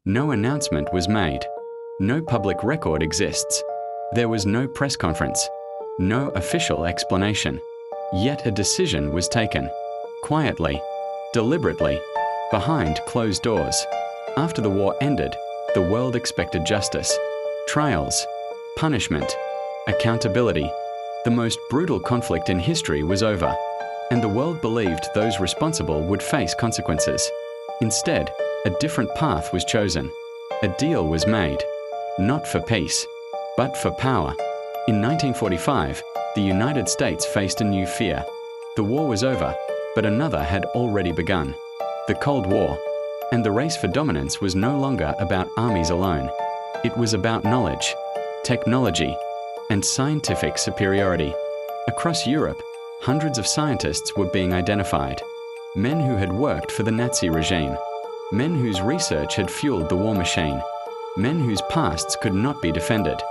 No announcement was made. No public record exists. There was no press conference. No official explanation. Yet a decision was taken. Quietly, deliberately, behind closed doors. After the war ended, the world expected justice, trials, punishment, accountability. The most brutal conflict in history was over, and the world believed those responsible would face consequences. Instead, a different path was chosen. A deal was made, not for peace, but for power. In 1945, the United States faced a new fear. The war was over, but another had already begun. The Cold War. And the race for dominance was no longer about armies alone. It was about knowledge, technology, and scientific superiority. Across Europe, hundreds of scientists were being identified. Men who had worked for the Nazi regime. Men whose research had fueled the war machine. Men whose pasts could not be defended.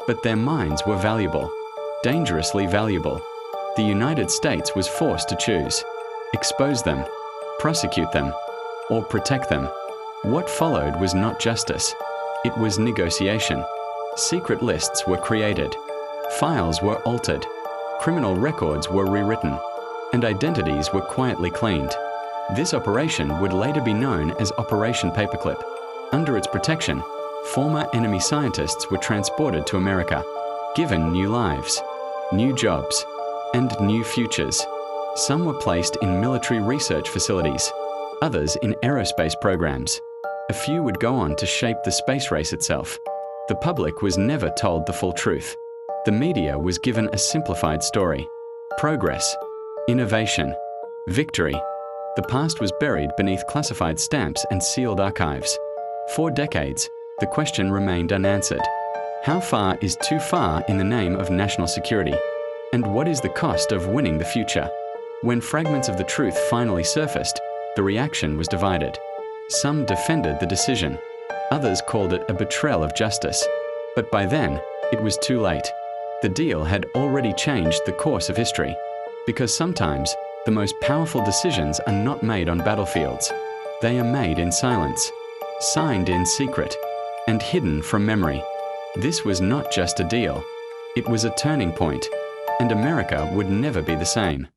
But their minds were valuable, dangerously valuable. The United States was forced to choose. Expose them, prosecute them, or protect them. What followed was not justice. It was negotiation. Secret lists were created. Files were altered. Criminal records were rewritten. And identities were quietly cleaned. This operation would later be known as Operation Paperclip. Under its protection, former enemy scientists were transported to America, given new lives, new jobs, and new futures. Some were placed in military research facilities, others in aerospace programs. A few would go on to shape the space race itself. The public was never told the full truth. The media was given a simplified story. Progress, innovation, victory. The past was buried beneath classified stamps and sealed archives. For decades, the question remained unanswered. How far is too far in the name of national security? And what is the cost of winning the future? When fragments of the truth finally surfaced, the reaction was divided. Some defended the decision. Others called it a betrayal of justice. But by then, it was too late. The deal had already changed the course of history. Because sometimes, the most powerful decisions are not made on battlefields. They are made in silence, signed in secret, and hidden from memory. This was not just a deal. It was a turning point, and America would never be the same.